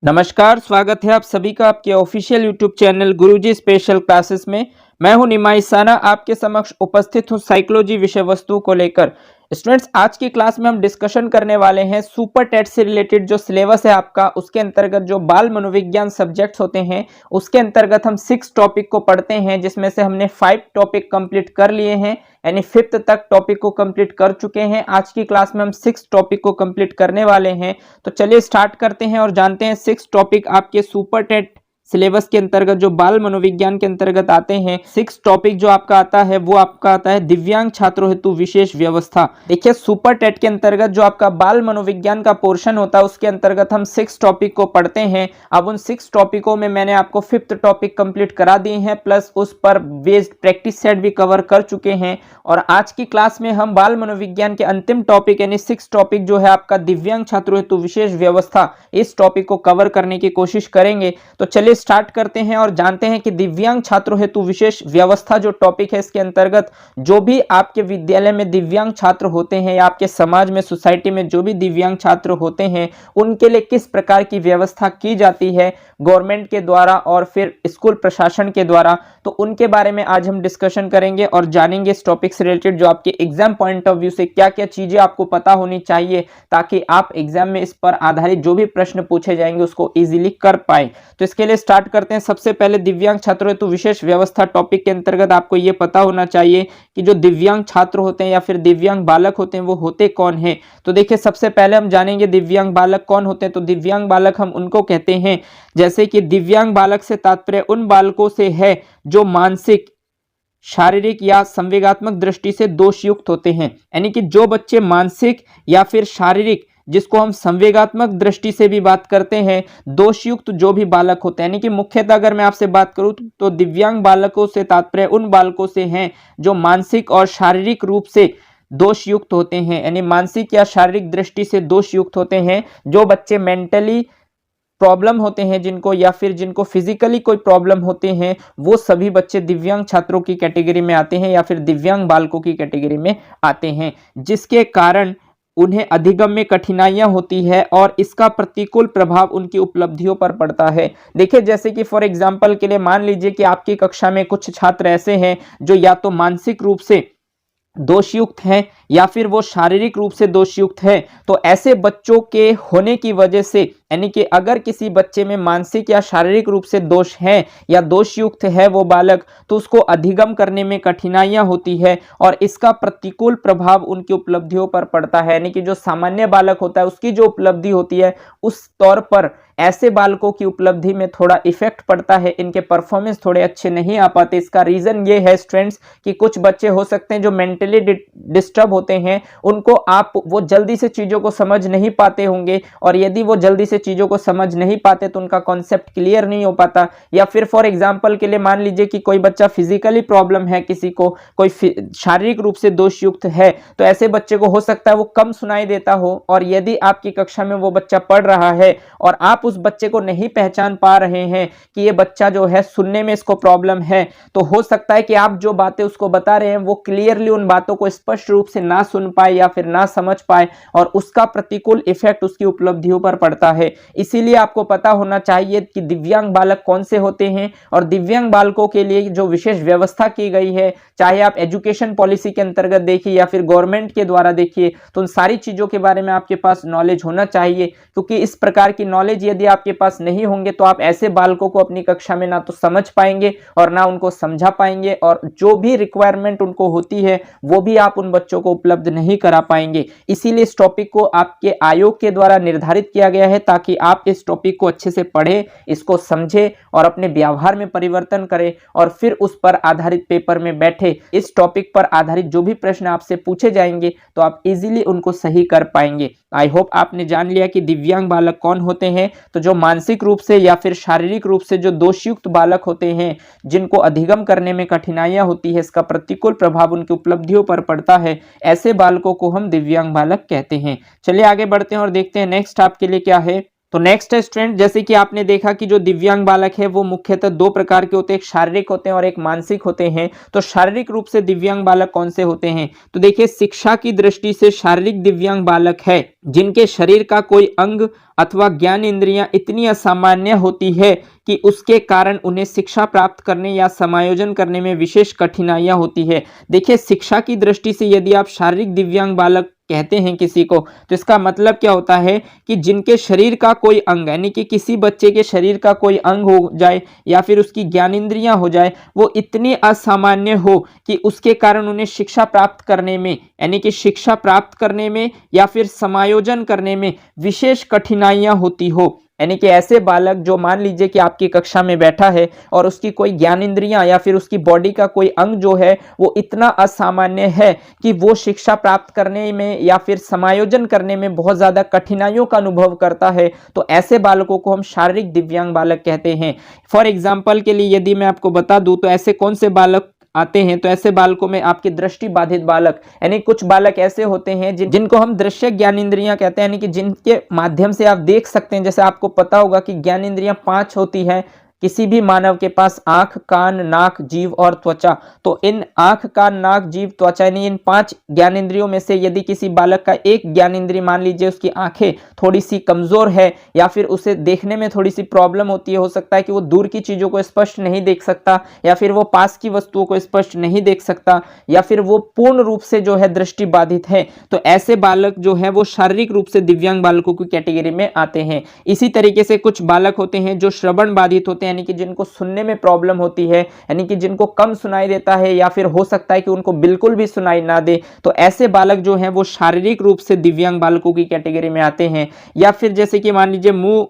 नमस्कार, स्वागत है आप सभी का आपके ऑफिशियल यूट्यूब चैनल गुरुजी स्पेशल क्लासेस में। मैं हूं निमाई साना, आपके समक्ष उपस्थित हूं साइकोलॉजी विषय वस्तु को लेकर। स्टूडेंट्स, आज की क्लास में हम डिस्कशन करने वाले हैं सुपर टेट से रिलेटेड जो सिलेबस है आपका, उसके अंतर्गत जो बाल मनोविज्ञान सब्जेक्ट्स होते हैं उसके अंतर्गत हम 6 टॉपिक को पढ़ते हैं, जिसमें से हमने 5 टॉपिक कंप्लीट कर लिए हैं, यानी 5th तक टॉपिक को कंप्लीट कर चुके हैं। आज की क्लास में हम 6 टॉपिक को कंप्लीट करने वाले हैं। तो चलिए स्टार्ट करते हैं और जानते हैं 6 टॉपिक आपके सुपर टेट सिलेबस के अंतर्गत जो बाल मनोविज्ञान के अंतर्गत आते हैं। 6 टॉपिक जो आपका आता है वो आपका आता है दिव्यांग छात्रों हेतु विशेष व्यवस्था। देखिए, सुपर टेट के अंतर्गत जो आपका बाल मनोविज्ञान का पोर्शन होता है उसके अंतर्गत हम 6 टॉपिक को पढ़ते हैं। अब उन 6 टॉपिकों में मैंने आपको 5th टॉपिक कंप्लीट करा दिए हैं, प्लस उस पर बेस्ड प्रैक्टिस सेट भी कवर कर चुके हैं। और आज की क्लास में हम बाल मनोविज्ञान के अंतिम टॉपिक यानी 6 टॉपिक जो है आपका दिव्यांग छात्रों हेतु विशेष व्यवस्था, इस टॉपिक को कवर करने की कोशिश करेंगे। तो चलिए स्टार्ट करते हैं और जानते हैं कि दिव्यांग छात्रों हेतु विशेष व्यवस्था जो टॉपिक है, इसके अंतर्गत जो भी आपके विद्यालय में दिव्यांग छात्र होते हैं या आपके समाज में, सोसाइटी में जो भी दिव्यांग छात्र होते हैं, उनके लिए किस प्रकार की व्यवस्था की जाती है गवर्नमेंट के द्वारा और फिर स्कूल प्रशासन के द्वारा, तो उनके बारे में आज हम डिस्कशन करेंगे और जानेंगे इस टॉपिक से रिलेटेड जो आपके एग्जाम पॉइंट ऑफ व्यू से क्या क्या चीजें आपको पता होनी चाहिए, ताकि आप एग्जाम में इस पर आधारित जो भी प्रश्न पूछे जाएंगे उसको इजीली कर पाए। तो इसके लिए स्टार्ट करते हैं। सबसे पहले दिव्यांग छात्रों हेतु विशेष व्यवस्था टॉपिक के अंतर्गत आपको यह पता होना चाहिए कि जो दिव्यांग छात्र होते हैं या फिर दिव्यांग बालक होते हैं वो होते कौन हैं। तो देखिए, सबसे पहले हम जानेंगे दिव्यांग बालक कौन होते हैं। तो दिव्यांग बालक हम उनको कहते हैं, जैसे कि दिव्यांग बालक से तात्पर्य उन बालकों से है जो मानसिक, शारीरिक या संवेगात्मक दृष्टि से दोषयुक्त होते हैं। यानी कि जो बच्चे मानसिक या फिर शारीरिक, जिसको हम संवेगात्मक दृष्टि से भी बात करते हैं, दोषयुक्त जो भी बालक होते हैं, यानी कि मुख्यतः अगर मैं आपसे बात करूं तो दिव्यांग बालकों से तात्पर्य उन बालकों से हैं जो मानसिक और शारीरिक रूप से दोषयुक्त होते हैं। यानी मानसिक या शारीरिक दृष्टि से दोषयुक्त होते हैं। जो बच्चे मेंटली प्रॉब्लम होते हैं जिनको, या फिर जिनको फिजिकली कोई प्रॉब्लम होते हैं, वो सभी बच्चे दिव्यांग छात्रों की कैटेगरी में आते हैं या फिर दिव्यांग बालकों की कैटेगरी में आते हैं, जिसके कारण उन्हें अधिगम में कठिनाइयां होती है और इसका प्रतिकूल प्रभाव उनकी उपलब्धियों पर पड़ता है। देखिए, जैसे कि फॉर एग्जांपल के लिए मान लीजिए कि आपकी कक्षा में कुछ छात्र ऐसे हैं जो या तो मानसिक रूप से दोषयुक्त हैं या फिर वो शारीरिक रूप से दोषयुक्त है। तो ऐसे बच्चों के होने की वजह से, यानी कि अगर किसी बच्चे में मानसिक या शारीरिक रूप से दोष है या दोषयुक्त है वो बालक, तो उसको अधिगम करने में कठिनाइयां होती है और इसका प्रतिकूल प्रभाव उनकी उपलब्धियों पर पड़ता है। यानी कि जो सामान्य बालक होता है उसकी जो उपलब्धि होती है, उस तौर पर ऐसे बालकों की उपलब्धि में थोड़ा इफेक्ट पड़ता है, इनके परफॉर्मेंस थोड़े अच्छे नहीं आ पाते। इसका रीजन ये है स्टूडेंट्स कि कुछ बच्चे हो सकते हैं जो मेंटली डिस्टर्ब होते हैं, उनको वो जल्दी से चीजों को समझ नहीं पाते होंगे, और यदि वो जल्दी से चीजों को समझ नहीं पाते तो उनका कॉन्सेप्ट क्लियर नहीं हो पाता। या फिर फॉर एग्जांपल के लिए मान लीजिए कि कोई बच्चा फिजिकली प्रॉब्लम है, किसी को कोई शारीरिक रूप से दोषयुक्त है, तो ऐसे बच्चे को हो सकता है वो कम सुनाई देता हो, और यदि आपकी कक्षा में वो बच्चा पढ़ रहा है और आप उस बच्चे को नहीं पहचान पा रहे हैं कि ये बच्चा जो है सुनने में इसको प्रॉब्लम है, तो हो सकता है कि आप जो बातें उसको बता रहे हैं वो क्लियरली उन बातों को स्पष्ट रूप से ना सुन पाए या फिर ना समझ पाए, और उसका प्रतिकूल इफेक्ट उसकी उपलब्धियों पर पड़ता है। इसीलिए आपको पता होना चाहिए कि दिव्यांग बालक कौन से होते हैं, और दिव्यांग बालकों के लिए जो विशेष व्यवस्था की गई है, चाहे आप एजुकेशन पॉलिसी के अंतर्गत देखिए या फिर गवर्नमेंट के द्वारा देखिए, तो उन सारी चीजों के बारे में आपके पास नॉलेज होना चाहिए। क्योंकि इस प्रकार की नॉलेज यदि आपके पास नहीं होंगे तो आप ऐसे बालकों को अपनी कक्षा में ना तो समझ पाएंगे और ना उनको समझा पाएंगे, और जो भी रिक्वायरमेंट उनको होती है वो भी आप उन बच्चों को उपलब्ध नहीं करा पाएंगे। इसीलिए इस टॉपिक को आपके आयोग के द्वारा निर्धारित किया गया है, ताकि आप इस टॉपिक को अच्छे से पढ़ें, इसको समझें और अपने व्यवहार में परिवर्तन करें, और फिर उस पर आधारित पेपर में बैठे इस टॉपिक पर आधारित जो भी प्रश्न आपसे पूछे जाएंगे तो आप इजीली उनको सही कर पाएंगे। आई होप आपने जान लिया कि दिव्यांग बालक कौन होते हैं। तो जो मानसिक रूप से या फिर शारीरिक रूप से जो दोषयुक्त बालक होते हैं, जिनको अधिगम करने में कठिनाइयां होती है, इसका प्रतिकूल प्रभाव उनकी उपलब्धियों पर पड़ता है, ऐसे बालकों को हम दिव्यांग बालक कहते हैं। चलिए आगे बढ़ते हैं और देखते हैं नेक्स्ट आपके लिए क्या है। तो नेक्स्ट है स्टूडेंट, जैसे कि आपने देखा कि जो दिव्यांग बालक है वो मुख्यतः दो प्रकार के होते हैं, एक शारीरिक होते हैं और एक मानसिक होते हैं। तो शारीरिक रूप से दिव्यांग बालक कौन से होते हैं? तो देखिए, शिक्षा की दृष्टि से शारीरिक दिव्यांग बालक है जिनके शरीर का कोई अंग अथवा ज्ञान इंद्रियां इतनी असामान्य होती है कि उसके कारण उन्हें शिक्षा प्राप्त करने या समायोजन करने में विशेष कठिनाइयां होती है। देखिए, शिक्षा की दृष्टि से यदि आप शारीरिक दिव्यांग बालक कहते हैं किसी को, तो इसका मतलब क्या होता है कि जिनके शरीर का कोई अंग, यानी कि किसी बच्चे के शरीर का कोई अंग हो जाए या फिर उसकी ज्ञानेंद्रियां हो जाए, वो इतनी असामान्य हो कि उसके कारण उन्हें शिक्षा प्राप्त करने में, यानी कि शिक्षा प्राप्त करने में या फिर समायोजन करने में विशेष कठिनाइयां होती हो। यानी कि ऐसे बालक जो मान लीजिए कि आपकी कक्षा में बैठा है और उसकी कोई ज्ञानेंद्रियां या फिर उसकी बॉडी का कोई अंग जो है वो इतना असामान्य है कि वो शिक्षा प्राप्त करने में या फिर समायोजन करने में बहुत ज्यादा कठिनाइयों का अनुभव करता है, तो ऐसे बालकों को हम शारीरिक दिव्यांग बालक कहते हैं। फॉर एग्जाम्पल के लिए यदि मैं आपको बता दूं तो ऐसे कौन से बालक आते हैं, तो ऐसे बालकों में आपके दृष्टि बाधित बालक, यानी कुछ बालक ऐसे होते हैं जिनको हम दृश्य ज्ञानेंद्रियां कहते हैं, यानी कि जिनके माध्यम से आप देख सकते हैं। जैसे आपको पता होगा कि ज्ञानेंद्रियां 5 होती हैं किसी भी मानव के पास, आंख, कान, नाक, जीभ और त्वचा। तो इन आंख, कान, नाक, जीभ, त्वचा, यानी इन 5 ज्ञानेंद्रियों में से यदि किसी बालक का एक ज्ञानेंद्रिय, मान लीजिए उसकी आंखें थोड़ी सी कमजोर है या फिर उसे देखने में थोड़ी सी प्रॉब्लम होती है, हो सकता है कि वो दूर की चीजों को स्पष्ट नहीं देख सकता या फिर वो पास की वस्तुओं को स्पष्ट नहीं देख सकता या फिर वो पूर्ण रूप से जो है दृष्टि बाधित है, तो ऐसे बालक जो है वो शारीरिक रूप से दिव्यांग बालकों की कैटेगरी में आते हैं। इसी तरीके से कुछ बालक होते हैं जो श्रवण बाधित होते हैं, यानी कि जिनको सुनने में प्रॉब्लम होती है, यानी कि जिनको कम सुनाई देता है या फिर हो सकता है कि उनको बिल्कुल भी सुनाई ना दे, तो ऐसे बालक जो हैं वो शारीरिक रूप से दिव्यांग बालकों की कैटेगरी में आते हैं। या फिर जैसे कि मान लीजिए मुंह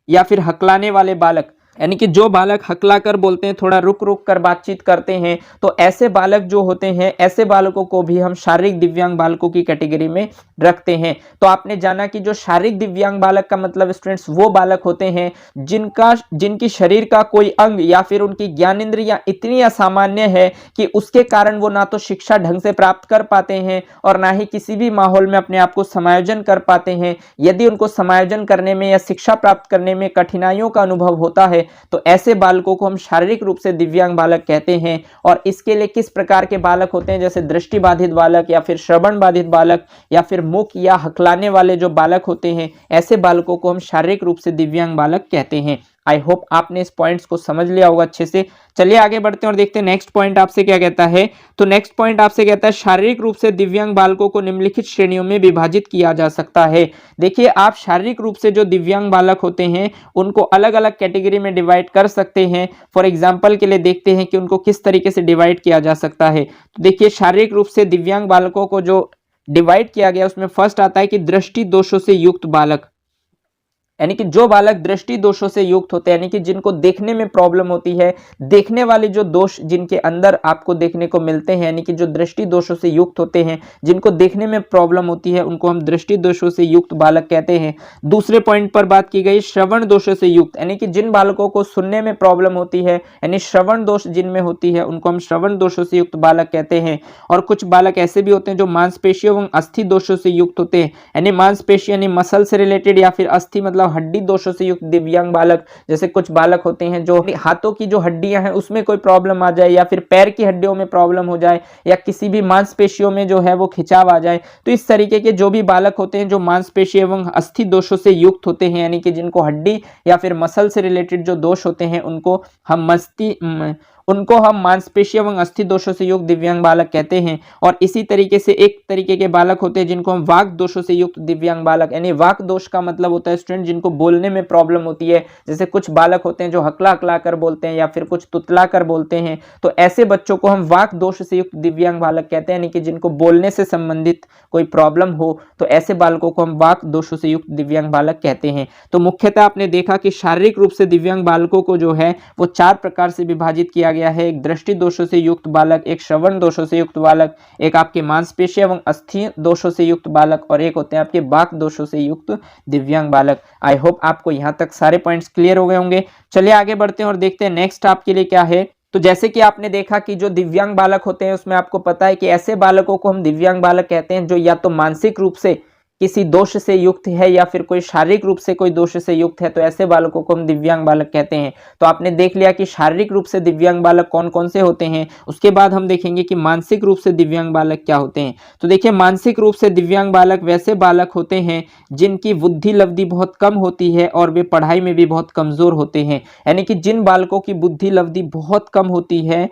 या फिर हकलाने वाले बालक, यानी कि जो बालक हकला कर बोलते हैं, थोड़ा रुक रुक कर बातचीत करते हैं, तो ऐसे बालक जो होते हैं, ऐसे बालकों को भी हम शारीरिक दिव्यांग बालकों की कैटेगरी में रखते हैं। तो आपने जाना कि जो शारीरिक दिव्यांग बालक का मतलब स्टूडेंट्स वो बालक होते हैं जिनकी शरीर का कोई अंग या फिर उनकी ज्ञानेंद्रियां इतनी असामान्य है कि उसके कारण वो ना तो शिक्षा ढंग से प्राप्त कर पाते हैं और ना ही किसी भी माहौल में अपने आप को समायोजन कर पाते हैं। यदि उनको समायोजन करने में या शिक्षा प्राप्त करने में कठिनाइयों का अनुभव होता है, तो ऐसे बालकों को हम शारीरिक रूप से दिव्यांग बालक कहते हैं। और इसके लिए किस प्रकार के बालक होते हैं, जैसे दृष्टि बाधित बालक या फिर श्रवण बाधित बालक या फिर मुख या हकलाने वाले जो बालक होते हैं, ऐसे बालकों को हम शारीरिक रूप से दिव्यांग बालक कहते हैं। आई होप आपने इस पॉइंट्स को समझ लिया होगा अच्छे से। चलिए आगे बढ़ते हैं और देखते हैं नेक्स्ट पॉइंट आपसे क्या कहता है। तो नेक्स्ट पॉइंट आपसे कहता है शारीरिक रूप से दिव्यांग बालकों को निम्नलिखित श्रेणियों में विभाजित किया जा सकता है। देखिए, आप शारीरिक रूप से जो दिव्यांग बालक होते हैं उनको अलग अलग कैटेगरी में डिवाइड कर सकते हैं। फॉर एग्जाम्पल के लिए देखते हैं कि उनको किस तरीके से डिवाइड किया जा सकता है। तो देखिए, शारीरिक रूप से दिव्यांग बालकों को जो डिवाइड किया गया उसमें फर्स्ट आता है कि दृष्टि दोषों से युक्त बालक, यानी कि जो बालक दृष्टि दोषों से युक्त होते हैं, यानी कि जिनको देखने में प्रॉब्लम होती है, देखने वाले जो दोष जिनके अंदर आपको देखने को मिलते हैं, यानी कि जो दृष्टि दोषों से युक्त होते हैं, जिनको देखने में प्रॉब्लम होती है, उनको हम दृष्टि दोषों से युक्त बालक कहते हैं। दूसरे पॉइंट पर बात की गई श्रवण दोषों से युक्त, यानी कि जिन बालकों को सुनने में प्रॉब्लम होती है, यानी श्रवण दोष जिनमें होती है, उनको हम श्रवण दोषों से युक्त बालक कहते हैं। और कुछ बालक ऐसे भी होते हैं जो मांसपेशियों एवं अस्थि दोषों से युक्त होते हैं, यानी मांसपेशी यानी मसल से रिलेटेड या फिर अस्थि मतलब हड्डी दोषों से युक्त दिव्यांग बालक। जैसे कुछ बालक होते हैं जो हाथों की जो हड्डियां हैं उसमें कोई प्रॉब्लम आ जाए या फिर पैर की हड्डियों में प्रॉब्लम हो जाए या किसी भी मांसपेशियों में जो है वो खिंचाव आ जाए, तो इस तरीके के जो भी बालक होते हैं जो मांसपेशी एवं अस्थि दोषों से युक्त होते हैं, यानी कि जिनको हड्डी या फिर मसल से रिलेटेड जो दोष होते हैं उनको हम मांसपेशी एवं अस्थि दोषों से युक्त दिव्यांग बालक कहते हैं। और इसी तरीके से एक तरीके के बालक होते हैं जिनको हम वाक दोषों से युक्त दिव्यांग बालक, यानी वाक दोष का मतलब होता है स्टूडेंट जिनको बोलने में प्रॉब्लम होती है। जैसे कुछ बालक होते हैं जो हकला हकला कर बोलते हैं या फिर कुछ तुतला कर बोलते हैं, तो ऐसे बच्चों को हम वाक दोष से युक्त दिव्यांग बालक कहते हैं, यानी कि जिनको बोलने से संबंधित कोई प्रॉब्लम हो, तो ऐसे बालकों को हम वाक दोषों से युक्त दिव्यांग बालक कहते हैं। तो मुख्यतः आपने देखा कि शारीरिक रूप से दिव्यांग बालकों को जो है वो 4 प्रकार से विभाजित किया गया है। एक दृष्टि दोषों से युक्त बालक, एक श्रवण दोषों से युक्त बालक, एक आपके मांसपेशी एवं अस्थि दोषों से युक्त बालक और एक होते हैं आपके वाक दोषों से युक्त दिव्यांग बालक। आई होप आपको यहां तक सारे पॉइंट्स क्लियर हो गए होंगे। चलिए आगे बढ़ते हैं और देखते हैं नेक्स्ट आपके लिए क्या है। तो जैसे कि आपने देखा कि जो दिव्यांग बालक होते हैं उसमें आपको पता है कि ऐसे बालकों को हम दिव्यांग बालक कहते हैं जो या तो मानसिक रूप से किसी दोष से युक्त है या फिर कोई शारीरिक रूप से कोई दोष से युक्त है, तो ऐसे बालकों को हम दिव्यांग बालक कहते हैं। तो आपने देख लिया कि शारीरिक रूप से दिव्यांग बालक कौन कौन से होते हैं। उसके बाद हम देखेंगे कि मानसिक रूप से दिव्यांग बालक क्या होते हैं। तो देखिए, मानसिक रूप से दिव्यांग बालक वैसे बालक होते हैं जिनकी बुद्धि लब्धि बहुत कम होती है और वे पढ़ाई में भी बहुत कमजोर होते हैं। यानी कि जिन बालकों की बुद्धि लब्धि बहुत कम होती है,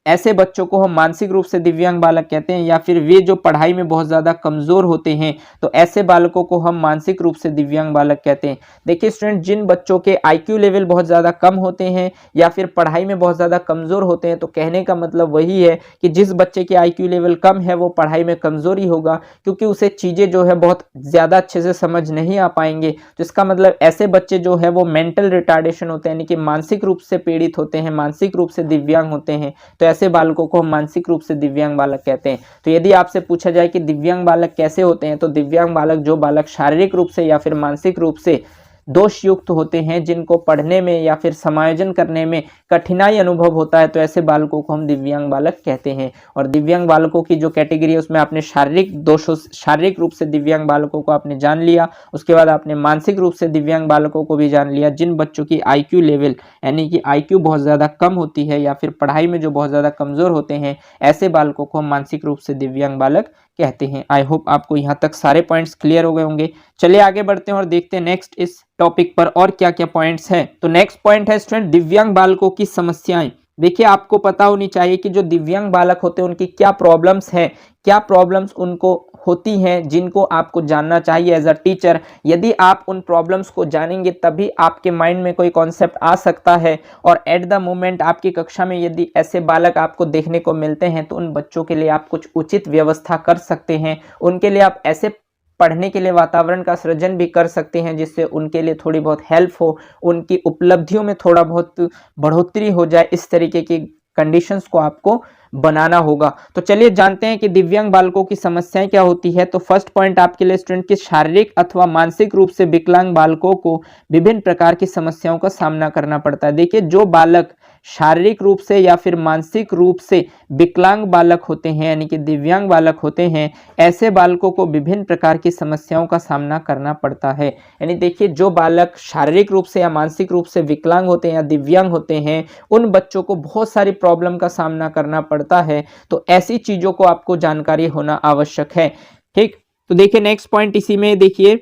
ऐसे बच्चों को हम मानसिक रूप से दिव्यांग बालक कहते हैं। या फिर वे जो पढ़ाई में बहुत ज़्यादा कमज़ोर होते हैं, तो ऐसे बालकों को हम मानसिक रूप से दिव्यांग बालक कहते हैं। देखिए स्टूडेंट, जिन बच्चों के IQ लेवल बहुत ज़्यादा कम होते हैं या फिर पढ़ाई में बहुत ज़्यादा कमज़ोर होते हैं, तो कहने का मतलब वही है कि जिस बच्चे के IQ लेवल कम है वो पढ़ाई में कमज़ोरी होगा, क्योंकि उसे चीज़ें जो है बहुत ज़्यादा अच्छे से समझ नहीं आ पाएंगे। तो इसका मतलब ऐसे बच्चे जो है वो मेंटल रिटार्डेशन होते हैं, यानी कि मानसिक रूप से पीड़ित होते हैं, मानसिक रूप से दिव्यांग होते हैं। तो ऐसे बालकों को हम मानसिक रूप से दिव्यांग बालक कहते हैं। तो यदि आपसे पूछा जाए कि दिव्यांग बालक कैसे होते हैं, तो दिव्यांग बालक जो बालक शारीरिक रूप से या फिर मानसिक रूप से दोष युक्त होते हैं, जिनको पढ़ने में या फिर समायोजन करने में कठिनाई अनुभव होता है, तो ऐसे बालकों को हम दिव्यांग बालक कहते हैं। और दिव्यांग बालकों की जो कैटेगरी है उसमें आपने शारीरिक रूप से दिव्यांग बालकों को आपने जान लिया। उसके बाद आपने मानसिक रूप से दिव्यांग बालकों को भी जान लिया। जिन बच्चों की IQ लेवल यानी कि IQ बहुत ज़्यादा कम होती है या फिर पढ़ाई में जो बहुत ज़्यादा कमज़ोर होते हैं, ऐसे बालकों को हम मानसिक रूप से दिव्यांग बालक कहते हैं। आई होप आपको यहाँ तक सारे पॉइंट्स क्लियर हो गए होंगे। चलिए आगे बढ़ते हैं और देखते हैं नेक्स्ट इस टॉपिक पर और क्या क्या पॉइंट्स हैं। तो नेक्स्ट पॉइंट है स्टूडेंट, दिव्यांग बालकों की समस्याएं। देखिए, आपको पता होनी चाहिए कि जो दिव्यांग बालक होते हैं उनकी क्या प्रॉब्लम्स हैं, क्या प्रॉब्लम्स उनको होती हैं, जिनको आपको जानना चाहिए एज अ टीचर। यदि आप उन प्रॉब्लम्स को जानेंगे तभी आपके माइंड में कोई कॉन्सेप्ट आ सकता है। और एट द मोमेंट आपकी कक्षा में यदि ऐसे बालक आपको देखने को मिलते हैं, तो उन बच्चों के लिए आप कुछ उचित व्यवस्था कर सकते हैं। उनके लिए आप ऐसे पढ़ने के लिए वातावरण का सृजन भी कर सकते हैं जिससे उनके लिए थोड़ी बहुत हेल्प हो, उनकी उपलब्धियों में थोड़ा बहुत बढ़ोतरी हो जाए। इस तरीके की कंडीशंस को आपको बनाना होगा। तो चलिए जानते हैं कि दिव्यांग बालकों की समस्याएं क्या होती है। तो फर्स्ट पॉइंट आपके लिए स्टूडेंट की शारीरिक अथवा मानसिक रूप से विकलांग बालकों को विभिन्न प्रकार की समस्याओं का सामना करना पड़ता है। देखिए, जो बालक शारीरिक रूप से या फिर मानसिक रूप से विकलांग बालक होते हैं यानी कि दिव्यांग बालक होते हैं, ऐसे बालकों को विभिन्न प्रकार की समस्याओं का सामना करना पड़ता है। यानी देखिए, जो बालक शारीरिक रूप से या मानसिक रूप से विकलांग होते हैं या दिव्यांग होते हैं, उन बच्चों को बहुत सारी प्रॉब्लम का सामना करना पड़ता है। तो ऐसी चीज़ों को आपको जानकारी होना आवश्यक है। ठीक, तो देखिए नेक्स्ट पॉइंट इसी में देखिए,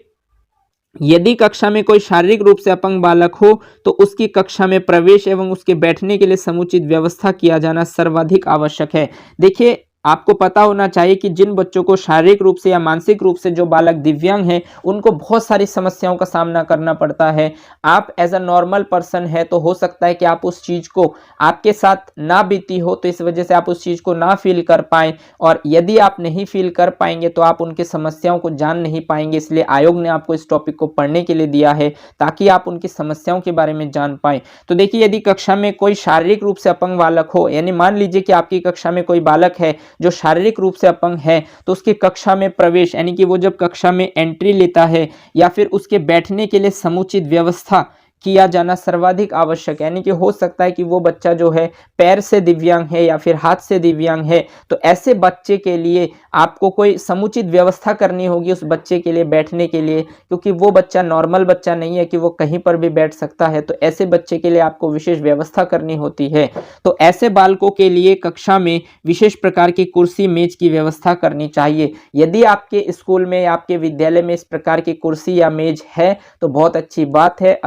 यदि कक्षा में कोई शारीरिक रूप से अपंग बालक हो तो उसकी कक्षा में प्रवेश एवं उसके बैठने के लिए समुचित व्यवस्था किया जाना सर्वाधिक आवश्यक है। देखिए, आपको पता होना चाहिए कि जिन बच्चों को शारीरिक रूप से या मानसिक रूप से जो बालक दिव्यांग हैं, उनको बहुत सारी समस्याओं का सामना करना पड़ता है। आप एज अ नॉर्मल पर्सन है तो हो सकता है कि आप उस चीज़ को आपके साथ ना बीती हो, तो इस वजह से आप उस चीज़ को ना फील कर पाएँ। और यदि आप नहीं फील कर पाएंगे तो आप उनकी समस्याओं को जान नहीं पाएंगे। इसलिए आयोग ने आपको इस टॉपिक को पढ़ने के लिए दिया है ताकि आप उनकी समस्याओं के बारे में जान पाएँ। तो देखिए, यदि कक्षा में कोई शारीरिक रूप से अपंग बालक हो, यानी मान लीजिए कि आपकी कक्षा में कोई बालक है जो शारीरिक रूप से अपंग है, तो उसकी कक्षा में प्रवेश यानी कि वो जब कक्षा में एंट्री लेता है या फिर उसके बैठने के लिए समुचित व्यवस्था किया जाना सर्वाधिक आवश्यक है। यानी कि हो सकता है कि वो बच्चा जो है पैर से दिव्यांग है या फिर हाथ से दिव्यांग है, तो ऐसे बच्चे के लिए आपको कोई समुचित व्यवस्था करनी होगी उस बच्चे के लिए बैठने के लिए, क्योंकि वो बच्चा नॉर्मल बच्चा नहीं है कि वो कहीं पर भी बैठ सकता है। तो ऐसे बच्चे के लिए आपको विशेष व्यवस्था करनी होती है। तो ऐसे बालकों के लिए कक्षा में विशेष प्रकार की कुर्सी मेज की व्यवस्था करनी चाहिए। यदि आपके स्कूल में या आपके विद्यालय में इस प्रकार की कुर्सी या मेज है तो बहुत अच्छी बात है।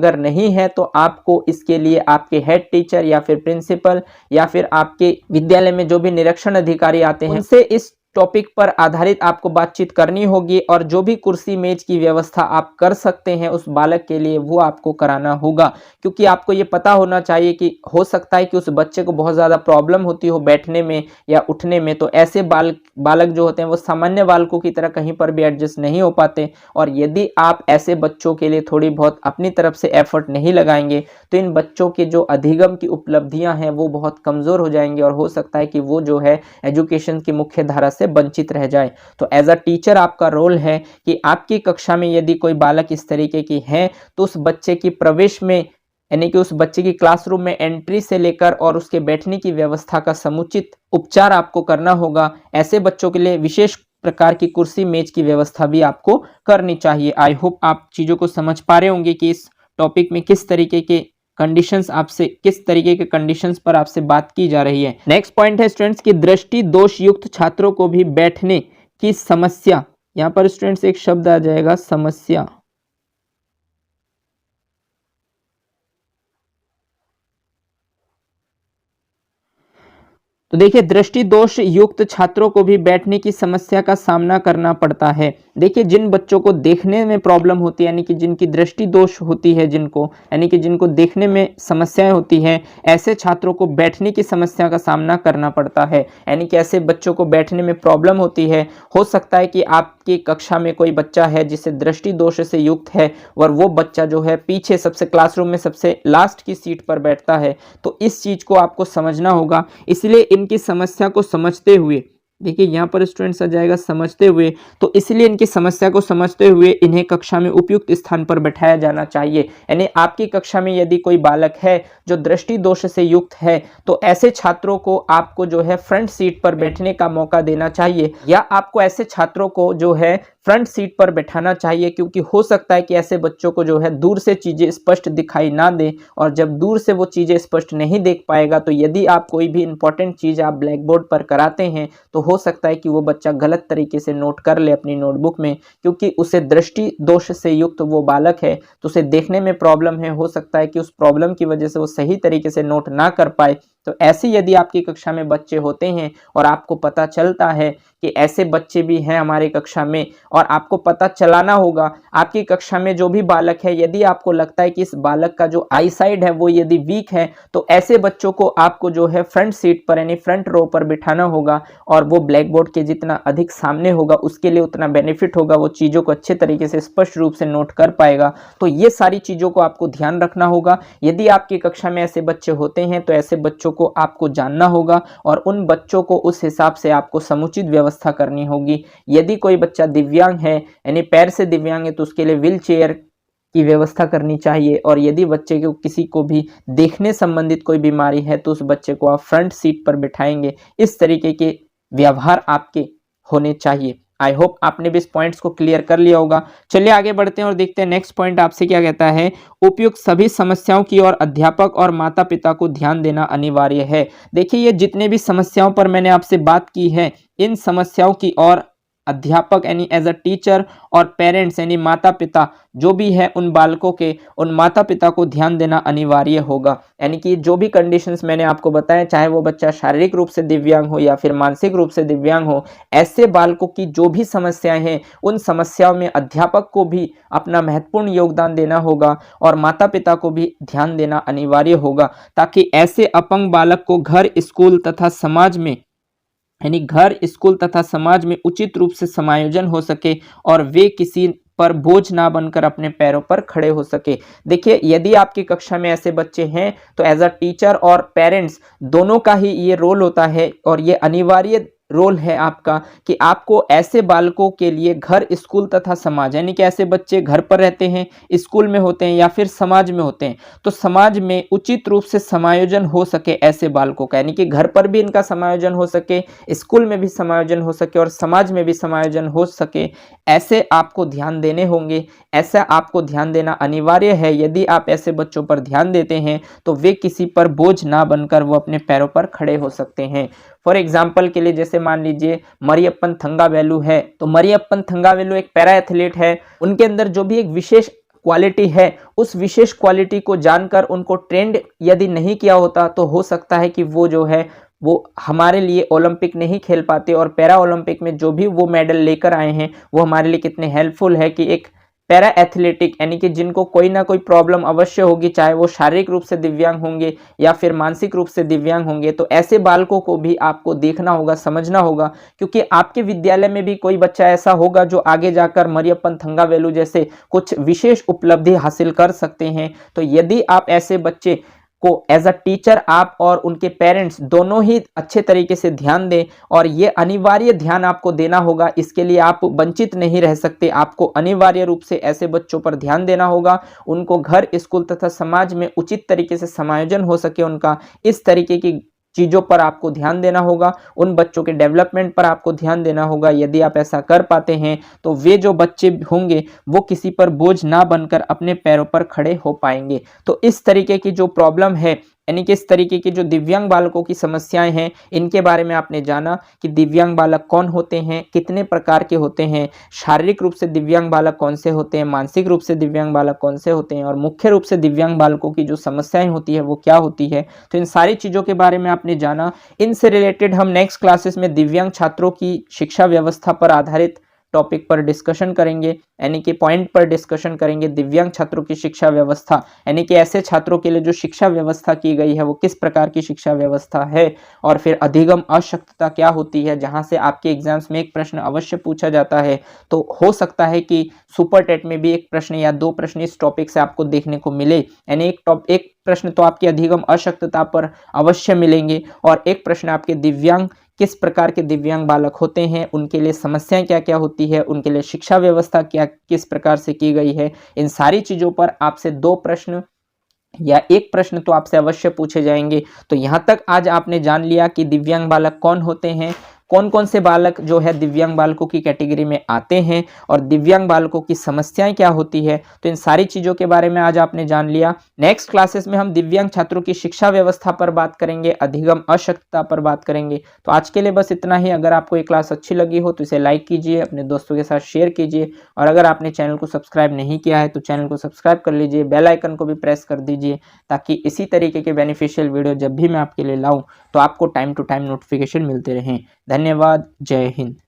अगर नहीं है तो आपको इसके लिए आपके हेड टीचर या फिर प्रिंसिपल या फिर आपके विद्यालय में जो भी निरीक्षण अधिकारी आते हैं उनसे इस टॉपिक पर आधारित आपको बातचीत करनी होगी। और जो भी कुर्सी मेज की व्यवस्था आप कर सकते हैं उस बालक के लिए वो आपको कराना होगा, क्योंकि आपको ये पता होना चाहिए कि हो सकता है कि उस बच्चे को बहुत ज़्यादा प्रॉब्लम होती हो बैठने में या उठने में। तो ऐसे बालक जो होते हैं वो सामान्य बालकों की तरह कहीं पर भी एडजस्ट नहीं हो पाते। और यदि आप ऐसे बच्चों के लिए थोड़ी बहुत अपनी तरफ से एफर्ट नहीं लगाएंगे तो इन बच्चों के जो अधिगम की उपलब्धियां हैं वो बहुत कमज़ोर हो जाएंगे और हो सकता है कि वो जो है एजुकेशन की मुख्य धारा से वंचित रह जाए। तो एज अ टीचर आपका रोल है कि आपकी कक्षा में यदि कोई बालक इस तरीके की है तो उस बच्चे की प्रवेश में यानी कि उस बच्चे की क्लासरूम में एंट्री से लेकर और उसके बैठने की व्यवस्था का समुचित उपचार आपको करना होगा। ऐसे बच्चों के लिए विशेष प्रकार की कुर्सी मेज की व्यवस्था भी आपको करनी चाहिए। आई होप आप चीज़ों को समझ पा रहे होंगे कि इस टॉपिक में किस तरीके के कंडीशंस आपसे, किस तरीके के कंडीशंस पर आपसे बात की जा रही है। नेक्स्ट पॉइंट है स्टूडेंट्स की दृष्टि दोष युक्त छात्रों को भी बैठने की समस्या। यहाँ पर स्टूडेंट्स एक शब्द आ जाएगा समस्या। तो देखिए दृष्टि दोष युक्त छात्रों को भी बैठने की समस्या का सामना करना पड़ता है। देखिए जिन बच्चों को देखने में प्रॉब्लम होती है, यानी कि जिनकी दृष्टि दोष होती है, जिनको यानी कि जिनको देखने में समस्याएं होती हैं, ऐसे छात्रों को बैठने की समस्या का सामना करना पड़ता है। यानी कि ऐसे बच्चों को बैठने में प्रॉब्लम होती है। हो सकता है कि आपकी कक्षा में कोई बच्चा है जिसे दृष्टि दोष से युक्त है और वो बच्चा जो है पीछे सबसे क्लासरूम में सबसे लास्ट की सीट पर बैठता है। तो इस चीज़ को आपको समझना होगा। इसलिए इनकी समस्या को समझते हुए, देखिए यहाँ पर स्टूडेंट्स आ जाएगा समझते हुए, तो इसलिए इनकी समस्या को समझते हुए इन्हें कक्षा में उपयुक्त स्थान पर बैठाया जाना चाहिए। यानी आपकी कक्षा में यदि कोई बालक है जो दृष्टि दोष से युक्त है, तो ऐसे छात्रों को आपको जो है फ्रंट सीट पर बैठने का मौका देना चाहिए, या आपको ऐसे छात्रों को जो है फ्रंट सीट पर बैठाना चाहिए, क्योंकि हो सकता है कि ऐसे बच्चों को जो है दूर से चीज़ें स्पष्ट दिखाई ना दे, और जब दूर से वो चीज़ें स्पष्ट नहीं देख पाएगा तो यदि आप कोई भी इंपॉर्टेंट चीज़ आप ब्लैक बोर्ड पर कराते हैं तो हो सकता है कि वो बच्चा गलत तरीके से नोट कर ले अपनी नोटबुक में, क्योंकि उसे दृष्टि दोष से युक्त वो बालक है तो उसे देखने में प्रॉब्लम है। हो सकता है कि उस प्रॉब्लम की वजह से वो सही तरीके से नोट ना कर पाए। तो ऐसे यदि आपकी कक्षा में बच्चे होते हैं और आपको पता चलता है कि ऐसे बच्चे भी हैं हमारे कक्षा में, और आपको पता चलाना होगा आपकी कक्षा में जो भी बालक है, यदि आपको लगता है कि इस बालक का जो आई साइड है वो यदि वीक है, तो ऐसे बच्चों को आपको जो है फ्रंट सीट पर यानी फ्रंट रो पर बिठाना होगा, और वो ब्लैक बोर्ड के जितना अधिक सामने होगा उसके लिए उतना बेनिफिट होगा, वो चीज़ों को अच्छे तरीके से स्पष्ट रूप से नोट कर पाएगा। तो ये सारी चीज़ों को आपको ध्यान रखना होगा। यदि आपकी कक्षा में ऐसे बच्चे होते हैं तो ऐसे बच्चों को आपको जानना होगा और उन बच्चों को उस हिसाब से आपको समुचित व्यवस्था करनी होगी। यदि कोई बच्चा दिव्यांग है यानी पैर से दिव्यांग है तो उसके लिए व्हील चेयर की व्यवस्था करनी चाहिए, और यदि बच्चे को किसी को भी देखने संबंधित कोई बीमारी है तो उस बच्चे को आप फ्रंट सीट पर बिठाएंगे। इस तरीके के व्यवहार आपके होने चाहिए। आई होप आपने भी इस पॉइंट्स को क्लियर कर लिया होगा। चलिए आगे बढ़ते हैं और देखते हैं नेक्स्ट पॉइंट आपसे क्या कहता है। उपयुक्त सभी समस्याओं की ओर अध्यापक और माता पिता को ध्यान देना अनिवार्य है। देखिए ये जितने भी समस्याओं पर मैंने आपसे बात की है, इन समस्याओं की ओर अध्यापक यानी एज अ टीचर और पेरेंट्स यानी माता पिता जो भी है उन बालकों के, उन माता पिता को ध्यान देना अनिवार्य होगा। यानी कि जो भी कंडीशंस मैंने आपको बताया, चाहे वो बच्चा शारीरिक रूप से दिव्यांग हो या फिर मानसिक रूप से दिव्यांग हो, ऐसे बालकों की जो भी समस्याएं हैं उन समस्याओं में अध्यापक को भी अपना महत्वपूर्ण योगदान देना होगा और माता पिता को भी ध्यान देना अनिवार्य होगा, ताकि ऐसे अपंग बालक को घर, स्कूल तथा समाज में यानी घर, स्कूल तथा समाज में उचित रूप से समायोजन हो सके और वे किसी पर बोझ ना बनकर अपने पैरों पर खड़े हो सके। देखिए यदि आपकी कक्षा में ऐसे बच्चे हैं तो एज अ टीचर और पेरेंट्स दोनों का ही ये रोल होता है, और ये अनिवार्य रोल है आपका कि आपको ऐसे बालकों के लिए घर, स्कूल तथा समाज, यानी कि ऐसे बच्चे घर पर रहते हैं, स्कूल में होते हैं या फिर समाज में होते हैं, तो समाज में उचित रूप से समायोजन हो सके ऐसे बालकों का, यानी कि घर पर भी इनका समायोजन हो सके, स्कूल में भी समायोजन हो सके और समाज में भी समायोजन हो सके, ऐसे आपको ध्यान देने होंगे। ऐसा आपको ध्यान देना अनिवार्य है। यदि आप ऐसे बच्चों पर ध्यान देते हैं तो वे किसी पर बोझ ना बनकर वो अपने पैरों पर खड़े हो सकते हैं। फॉर एग्जाम्पल के लिए जैसे मान लीजिए मरियप्पन थंगावेलु है, तो मरियप्पन थंगावेलु एक पैरा एथलीट है। उनके अंदर जो भी एक विशेष क्वालिटी है, उस विशेष क्वालिटी को जानकर उनको ट्रेंड यदि नहीं किया होता तो हो सकता है कि वो जो है वो हमारे लिए ओलंपिक नहीं खेल पाते, और पैरा ओलंपिक में जो भी वो मेडल लेकर आए हैं वो हमारे लिए कितने हेल्पफुल है कि एक पैरा एथलेटिक यानी कि जिनको कोई ना कोई प्रॉब्लम अवश्य होगी, चाहे वो शारीरिक रूप से दिव्यांग होंगे या फिर मानसिक रूप से दिव्यांग होंगे, तो ऐसे बालकों को भी आपको देखना होगा, समझना होगा, क्योंकि आपके विद्यालय में भी कोई बच्चा ऐसा होगा जो आगे जाकर मरियप्पन थंगावेलु जैसे कुछ विशेष उपलब्धि हासिल कर सकते हैं। तो यदि आप ऐसे बच्चे को एज अ टीचर आप और उनके पेरेंट्स दोनों ही अच्छे तरीके से ध्यान दें, और ये अनिवार्य ध्यान आपको देना होगा, इसके लिए आप वंचित नहीं रह सकते। आपको अनिवार्य रूप से ऐसे बच्चों पर ध्यान देना होगा, उनको घर, स्कूल तथा समाज में उचित तरीके से समायोजन हो सके उनका, इस तरीके की चीज़ों पर आपको ध्यान देना होगा, उन बच्चों के डेवलपमेंट पर आपको ध्यान देना होगा। यदि आप ऐसा कर पाते हैं तो वे जो बच्चे होंगे वो किसी पर बोझ ना बनकर अपने पैरों पर खड़े हो पाएंगे। तो इस तरीके की जो प्रॉब्लम है, यानी कि इस तरीके की जो दिव्यांग बालकों की समस्याएं हैं, इनके बारे में आपने जाना कि दिव्यांग बालक कौन होते हैं, कितने प्रकार के होते हैं, शारीरिक रूप से दिव्यांग बालक कौन से होते हैं, मानसिक रूप से दिव्यांग बालक कौन से होते हैं, और मुख्य रूप से दिव्यांग बालकों की जो समस्याएं होती है वो क्या होती है। तो इन सारी चीज़ों के बारे में आपने जाना। इनसे रिलेटेड हम नेक्स्ट क्लासेस में दिव्यांग छात्रों की शिक्षा व्यवस्था पर आधारित टॉपिक पर डिस्कशन करेंगे, यानी कि पॉइंट पर डिस्कशन करेंगे। दिव्यांग छात्रों की शिक्षा व्यवस्था, यानी कि ऐसे छात्रों के लिए जो शिक्षा व्यवस्था की गई है वो किस प्रकार की शिक्षा व्यवस्था है, और फिर अधिगम अशक्तता क्या होती है, जहां से आपके एग्जाम्स में एक प्रश्न अवश्य पूछा जाता है। तो हो सकता है कि सुपर टेट में भी एक प्रश्न या दो प्रश्न इस टॉपिक से आपको देखने को मिले, यानी एक प्रश्न तो आपके अधिगम अशक्तता पर अवश्य मिलेंगे, और एक प्रश्न आपके दिव्यांग, किस प्रकार के दिव्यांग बालक होते हैं, उनके लिए समस्याएं क्या क्या होती है, उनके लिए शिक्षा व्यवस्था क्या किस प्रकार से की गई है। इन सारी चीज़ों पर आपसे दो प्रश्न या एक प्रश्न तो आपसे अवश्य पूछे जाएंगे। तो यहाँ तक आज आपने जान लिया कि दिव्यांग बालक कौन होते हैं, कौन कौन से बालक जो है दिव्यांग बालकों की कैटेगरी में आते हैं, और दिव्यांग बालकों की समस्याएं क्या होती है। तो इन सारी चीज़ों के बारे में आज आपने जान लिया। नेक्स्ट क्लासेस में हम दिव्यांग छात्रों की शिक्षा व्यवस्था पर बात करेंगे, अधिगम अशक्तता पर बात करेंगे। तो आज के लिए बस इतना ही। अगर आपको ये क्लास अच्छी लगी हो तो इसे लाइक कीजिए, अपने दोस्तों के साथ शेयर कीजिए, और अगर आपने चैनल को सब्सक्राइब नहीं किया है तो चैनल को सब्सक्राइब कर लीजिए, बेल आइकन को भी प्रेस कर दीजिए, ताकि इसी तरीके के बेनिफिशियल वीडियो जब भी मैं आपके लिए लाऊं तो आपको टाइम टू टाइम नोटिफिकेशन मिलते रहें। धन्यवाद। जय हिंद।